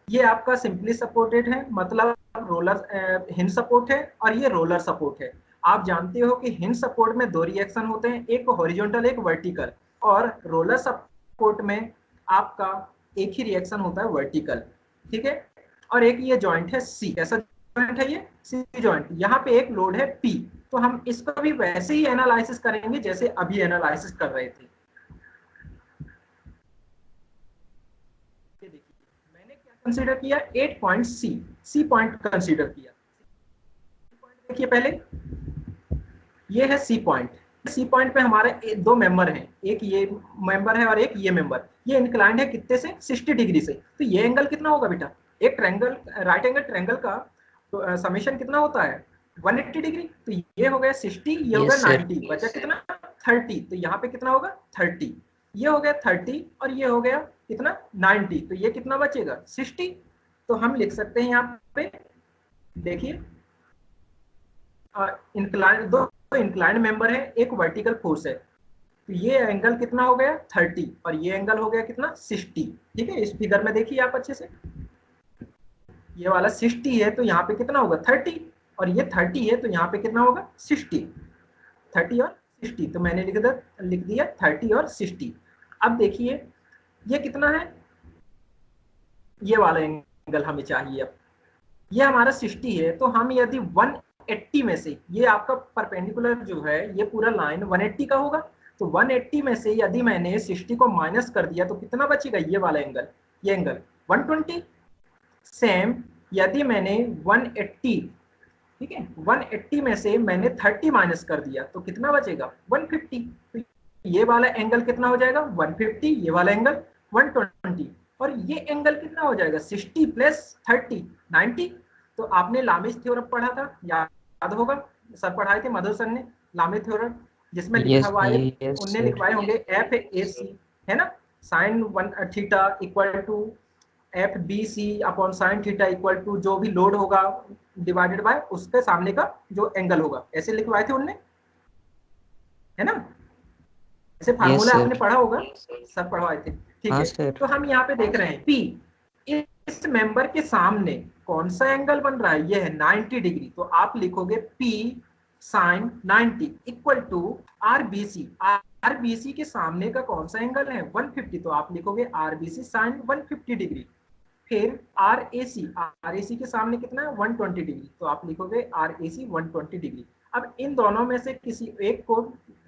ये आपका सिंपली सपोर्टेड है, मतलब रोलर हिंज सपोर्ट है, और ये रोलर सपोर्ट है। आप जानते हो कि हिंज सपोर्ट में 2 रिएक्शन होते हैं, एक हॉरिजॉन्टल एक वर्टिकल, और रोलर सपोर्ट में आपका एक ही रिएक्शन होता है वर्टिकल। ठीक है, और एक ये जॉइंट है सी, कैसा जॉइंट है ये सी जॉइंट। यहाँ पे एक लोड है पी, तो हम इसको भी वैसे ही एनालिसिस करेंगे जैसे अभी एनालिसिस कर रहे थे। मैंने क्या कंसीडर किया, 8 पॉइंट सी पॉइंट कंसीडर किया। देखिए पहले ये है सी पॉइंट, सी पॉइंट पे हमारे 2 मेंबर हैं, एक ये मेंबर है और एक ये मेंबर। ये इंक्लाइंड है कितने से 60 डिग्री से, तो ये एंगल कितना होगा बेटा, एक ट्रायंगल राइट एंगल ट्रायंगल का तो समेशन कितना होता है 180 डिग्री। तो ये हो गया 60, ये हो गया 90, बचा कितना 30। तो यहाँ पे कितना होगा 30, ये हो गया 30 और ये हो गया कितना 90, तो ये कितना बचेगा 60। तो हम लिख सकते हैं यहाँ पे, देखिए इंक्लाइन, दो इंक्लाइंड मेंबर है, एक वर्टिकल फोर्स है, तो ये एंगल कितना हो गया 30 और ये एंगल हो गया कितना 60। ठीक है, इस फिगर में देखिए आप अच्छे से, ये वाला 60 है तो यहाँ पे कितना होगा 30, और ये 30 है तो यहाँ पे कितना होगा 60, 30 और 60। तो मैंने लिख दिया 30 और 60। अब देखिए ये कितना है, ये वाला एंगल हमें चाहिए। अब ये हमारा 60 है, तो हम यदि 180 में से, ये आपका परपेंडिकुलर जो है ये पूरा लाइन 180 का होगा, तो 180 में से यदि मैंने 60 को माइनस कर दिया तो कितना बचेगा, ये वाला एंगल, ये एंगल 120। सेम यदि मैंने 180, ठीक है 180 में से मैंने 30 माइनस कर दिया तो कितना बचेगा 150। तो ये वाला एंगल कितना हो जाएगा 150, ये वाला एंगल 120, और ये एंगल कितना हो जाएगा 60 प्लस 30 90। तो आपने लामिस थ्योरम पढ़ा था, याद होगा, सर पढ़ाए थे मधुर सर ने लामिस थ्योरम, जिसमें लिखा हुआ है, उनने लिखवाए होंगे एफ ए सी है ना, sine 1 theta equal to F B C upon sine theta equal to जो भी लोड होगा डिवाइडेड बाय उसके सामने का जो एंगल होगा, ऐसे लिखवाए थे उनने, है ना, ऐसे फार्मूला आपने पढ़ा होगा, सब पढ़वाए थे। ठीक है, तो हम यहाँ पे देख रहे हैं पी, इस मेंबर के सामने कौन सा एंगल बन रहा है, ये है 90 डिग्री, तो आप लिखोगे P sin 90 equal to RBC, RBC के सामने का कौन सा एंगल है 150, तो आप लिखोगे RBC sin 150 डिग्री। फिर RAC के सामने कितना है 120 डिग्री, तो आप लिखोगे RAC 120 डिग्री। अब इन दोनों में से किसी एक को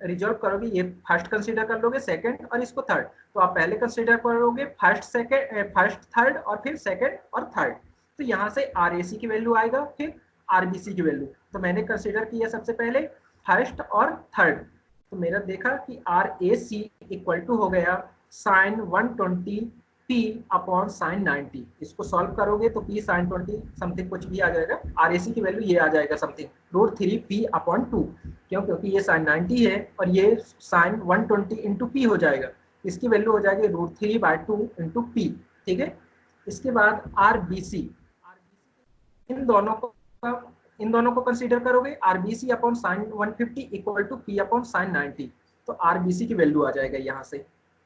रिजॉल्व करोगे, ये फर्स्ट कंसीडर कर लोगे, सेकंड और इसको थर्ड, तो आप पहले कंसीडर करोगे फर्स्ट थर्ड और फिर सेकंड और थर्ड। तो यहाँ से RAC की वैल्यू आएगा, फिर RBC की वैल्यू। तो मैंने कंसीडर किया सबसे पहले फर्स्ट और थर्ड, तो मेरा देखा कि RAC इक्वल टू हो गया साइन 120 P अपॉन साइन 90। इसको सॉल्व करोगे तो P साइन 20 समथिंग कुछ भी आ जाएगा, RAC की वैल्यू ये आ जाएगा समथिंग √3 P अपॉन 2, क्योंकि ये साइन 90 है और ये साइन 120 इंटू P हो जाएगा, इसकी वैल्यू हो जाएगी √3/2 इंटू P। ठीक है, इसके बाद RBC, इन दोनों को कंसीडर करोगे, RBC upon sine 150 equal to P upon sine 90, तो RBC की वैल्यू आ जाएगा यहाँ से।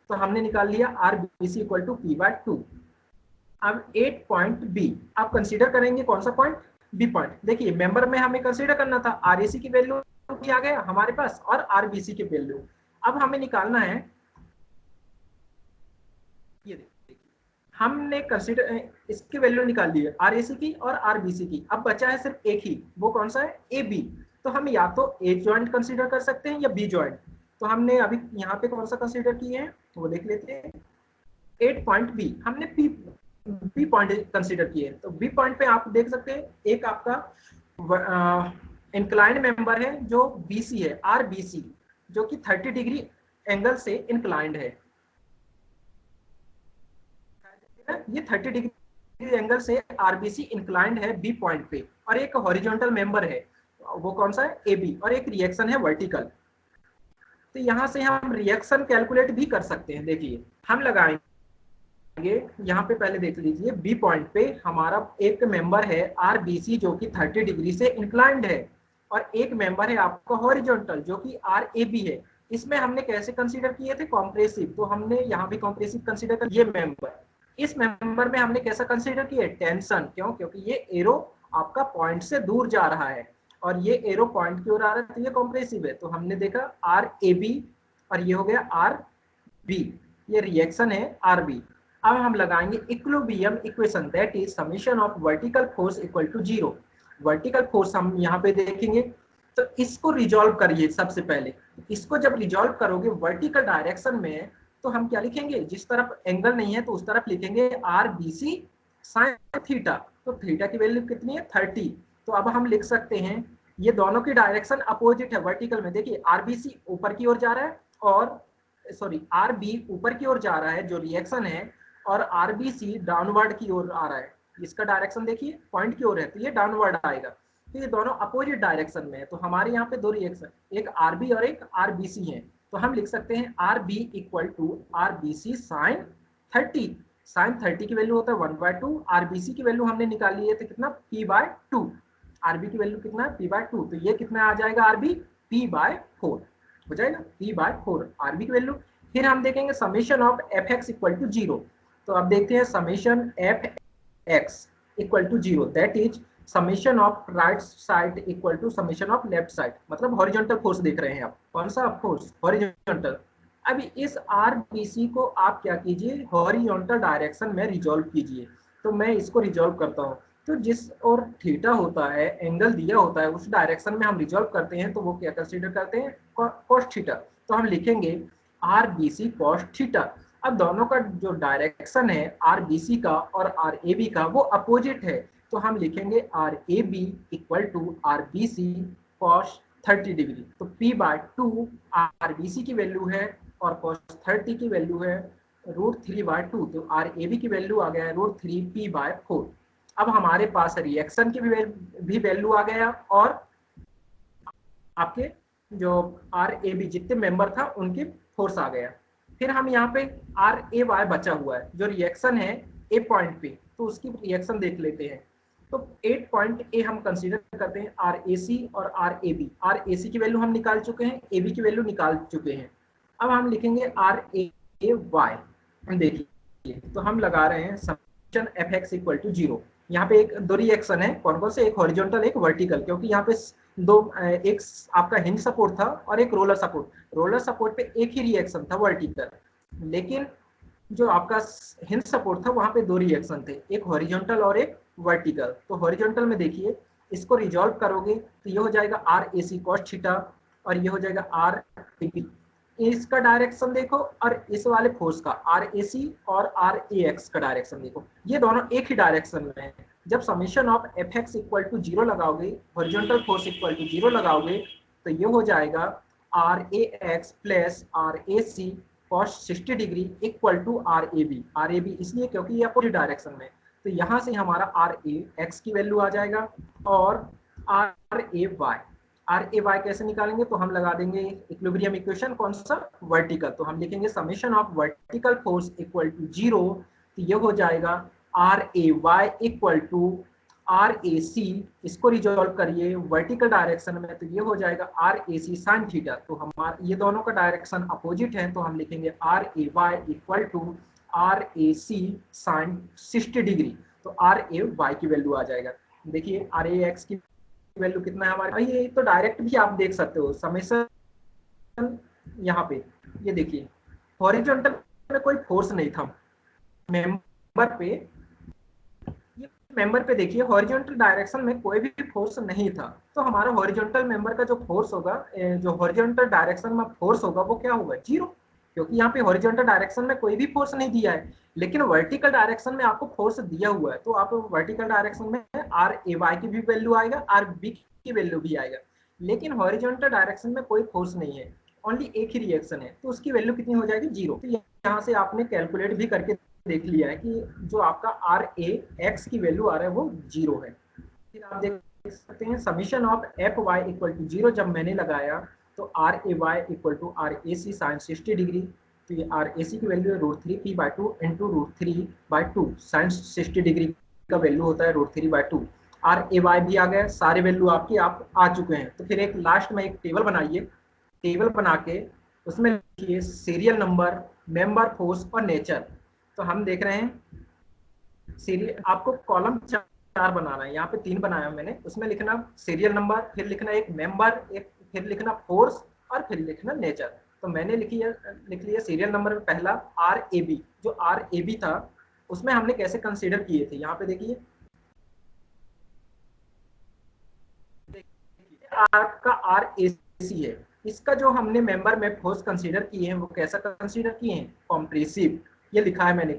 तो हमने निकाल लिया RBC इक्वल टू P/2। अब 8 पॉइंट B आप कंसीडर करेंगे, कौन सा पॉइंट B पॉइंट। देखिए मेंबर में हमें कंसीडर करना था, RAC की वैल्यू भी आ गया हमारे पास और RBC की वैल्यू। अब हमें निकालना है, ये देखिए हमने कंसीडर इसकी वैल्यू निकाल ली है RAC की और RBC की। अब बचा है सिर्फ एक ही, वो कौन सा है AB। तो हम या तो A जॉइंट कंसीडर कर सकते हैं या B जॉइंट। तो हमने अभी यहाँ पे कौन सा कंसीडर किए हैं वो देख लेते हैं। 8 पॉइंट B हमने B पॉइंट कंसीडर किए, तो B पॉइंट पे आप देख सकते हैं, एक आपका इंक्लाइंड मेंबर है जो बीसी है, आरबीसी, जो कि 30 डिग्री एंगल से इंक्लाइंड है। ये 30 डिग्री एंगल से आरबीसी इंक्लाइंड है बी पॉइंट पे, और एक हॉरिजॉन्टल मेंबर है, वो कौन सा है, एबी, और एक रिएक्शन है वर्टिकल। तो यहां से हम रिएक्शन कैलकुलेट भी कर सकते हैं। देखिए हम लगाएंगे यहाँ पे, पहले देख लीजिए बी पॉइंट पे हमारा एक मेंबर है आरबीसी जो कि 30 डिग्री से इंक्लाइंड है, और एक मेंबर है आपका हॉरिजॉन्टल जो कि आरएबी है। इसमें हमने कैसे कंसीडर किए थे, कॉम्प्रेसिव, तो हमने यहाँ भी कॉम्प्रेसिव कंसीडर कर। ये मेंबर, इस मेंबर में हमने कैसा कंसीडर किया, टेंशन, क्यों, क्योंकि ये एरो आपका पॉइंट से दूर जा रहा है और ये एरो पॉइंट की ओर आ रहा है, तो ये कॉम्प्रेसिव है। तो हमने देखा आर ए बी, और ये हो गया आर बी, ये रिएक्शन है आर बी। अब हम लगाएंगे equilibrium equation, that is summation of vertical force equal to 0। Vertical force हम यहाँ पे देखेंगे, तो इसको रिजॉल्व करिए। सबसे पहले इसको जब रिजॉल्व करोगे वर्टिकल डायरेक्शन में, तो हम क्या लिखेंगे, जिस तरफ एंगल नहीं है तो उस तरफ लिखेंगे R B C sine theta. तो थीटा की वैल्यू कितनी है, 30। तो अब हम लिख सकते हैं, ये दोनों की डायरेक्शन अपोजिट है वर्टिकल में। देखिए आरबीसी ऊपर की ओर जा रहा है, और सॉरी आर बी ऊपर की ओर जा रहा है जो रिएक्शन है, और आरबीसी डाउनवर्ड की ओर आ रहा है। इसका डायरेक्शन देखिए पॉइंट की ओर है, तो ये डाउनवर्ड आएगा। तो ये दोनों अपोजिट डायरेक्शन में है। तो हमारे यहाँ पे दो रिएक्शन, एक आरबी और एक आरबीसी है। तो हम लिख सकते हैं R B equal to R B C sine 30। Sine 30 की वैल्यू होता है 1/2, आरबीसी की वैल्यू हमने निकाल ली है, तो कितना, p/2। आरबी की वैल्यू कितना है, p/2। तो ये कितना आ जाएगा, आरबी p/4 हो जाएगा, p/4 आरबी की वैल्यू। फिर हम देखेंगे summation of F X equal to 0। तो अब देखते हैं summation F X equal to 0, that is summation of right side equal to summation of left side. मतलब हॉरिजॉन्टल फोर्स देख रहे हैं आप, कौन सा फोर्स, हॉरिजॉन्टल। अभी इस आरबीसी को आप क्या कीजिए, हॉरिजॉन्टल डायरेक्शन में रिजॉल्व कीजिए। तो मैं इसको रिजॉल्व करता हूँ। तो जिस और थीटा होता है, एंगल दिया होता है, उस डायरेक्शन में हम रिजॉल्व करते हैं, तो वो क्या कंसीडर करते हैं, कॉस थीटा। तो हम लिखेंगे आरबीसी कॉस थीटा। अब दोनों का जो डायरेक्शन है आरबीसी का और आरएबी का, वो अपोजिट है। तो हम लिखेंगे R A B equal to R B C cos 30 degree. तो p/2 आरबीसी की वैल्यू है और कॉस 30 की वैल्यू है √3/2। तो आर ए बी की वैल्यू आ गया है √3 p/4। अब हमारे पास रिएक्शन की भी वैल्यू आ गया, और आपके जो आर ए बी जितने मेंबर था उनकी फोर्स आ गया। फिर हम यहाँ पे आर ए वाई बचा हुआ है, जो रिएक्शन है ए पॉइंट पे, तो उसकी रिएक्शन देख लेते हैं। तो 8 पॉइंट ए हम कंसीडर करते हैं आर ए सी और R A B. R A C की वैल्यू हम निकाल चुके हैं, ए बी की वैल्यू निकाल चुके हैं। अब हम लिखेंगे आर ए वाई। देखिए तो हम लगा रहे हैं summation F X equal to 0। यहाँ पे एक दो रिएक्शन है, कौन कौन से, एक हॉरिजॉन्टल एक वर्टिकल, क्योंकि यहाँ पे दो, एक आपका हिंज सपोर्ट था और एक रोलर सपोर्ट। रोलर सपोर्ट पे एक ही रिएक्शन था वर्टिकल, लेकिन जो आपका हिंज सपोर्ट था वहां पे दो रिएक्शन थे, एक हॉरिजॉन्टल और एक वर्टिकल। तो हॉरिजॉन्टल में देखिए, इसको रिजॉल्व करोगे तो ये हो जाएगा R A C cos theta, और ये हो जाएगा आर ए बी। इसका डायरेक्शन देखो, और इस वाले फोर्स का आर ए सी और आर ए एक्स का डायरेक्शन देखो, ये दोनों एक ही डायरेक्शन में है। जब summation of F X equal to 0 लगाओगे, हॉरिजॉन्टल फोर्स इक्वल टू 0 लगाओगे, तो ये हो जाएगा R A X plus R A C cos 60 degree equal to R A B. R A B इसलिए क्योंकि ये अपोजिट डायरेक्शन में। तो यहाँ से हमारा आर ए एक्स की वैल्यू आ जाएगा, और R A Y. R A Y कैसे निकालेंगे, तो हम लगा देंगे इक्विलिब्रियम इक्वेशन, कौन सा, वर्टिकल। तो हम लिखेंगे summation of vertical force equal to 0। तो ये हो जाएगा R A Y equal to R A C. इसको रिजॉल्व करिए वर्टिकल डायरेक्शन में, तो ये हो जाएगा R A C sine theta. तो हमारा ये दोनों का डायरेक्शन अपोजिट है, तो हम लिखेंगे R A Y equal to R A C sine 60 degree. तो आर ए वाई की वैल्यू आ जाएगा। देखिए आर ए एक्स की वैल्यू कितना है हमारे, ये तो डायरेक्ट भी आप देख सकते हो समेशन। यहाँ पे ये देखिए हॉरिजॉन्टल में कोई फोर्स नहीं था मेंबर पे, मेंबर पे देखिए हॉरिजॉन्टल डायरेक्शन में कोई भी फोर्स नहीं था। तो हमारा हॉरिजॉन्टल मेंबर का जो फोर्स होगा, जो हॉरिजॉन्टल डायरेक्शन में फोर्स होगा, वो क्या होगा, 0। क्योंकि यहाँ पे हॉरिजॉन्टल डायरेक्शन में कोई भी फोर्स नहीं दिया है, लेकिन वर्टिकल डायरेक्शन में आपको फोर्स दिया हुआ है, तो आप वर्टिकल डायरेक्शन में आर ए वाई की भी वैल्यू आएगा, आर बी की वैल्यू भी आएगा। लेकिन हॉरिजॉन्टल डायरेक्शन में कोई फोर्स नहीं है, ओनली एक ही रिएक्शन है, तो उसकी वैल्यू कितनी हो जाएगी, 0। तो यहाँ से आपने कैलकुलेट भी करके देख लिया है कि जो आपका आर ए एक्स की वैल्यू आ रहा है वो 0 है। फिर आप देख सकते हैं summation of F Y equal to 0 जब मैंने लगाया तो R A Y equal to R A C sine 60 degree, तो ये आर ए सी की वैल्यू है √3p/2 इंटू √3/2 साइन 60 डिग्री का वैल्यू होता है √3/2। आर ए वाई भी आ गया, सारे वैल्यू आपकी आप आ चुके हैं। तो फिर एक लास्ट में एक टेबल बनाइए, टेबल बना के उसमें लिखिए सीरियल नंबर, मेंबर, फोर्स और नेचर। तो हम देख रहे हैं सीरियल, आपको कॉलम 4 बनाना है, यहाँ पे 3 बनाया मैंने, उसमें लिखना सीरियल नंबर, फिर लिखना एक मेंबर, एक फिर लिखना फोर्स और फिर लिखना नेचर। तो मैंने लिख लिया सीरियल नंबर में पहला आर ए बी, जो आर ए बी था उसमें हमने कैसे कंसीडर किए थे, यहाँ पे देखिए आपका आर ए सी है, इसका जो हमने मेंबर में फोर्स कंसीडर किए हैं वो कैसा कंसीडर किए हैं, कॉम्प्रेसिव, ये लिखा है मैंने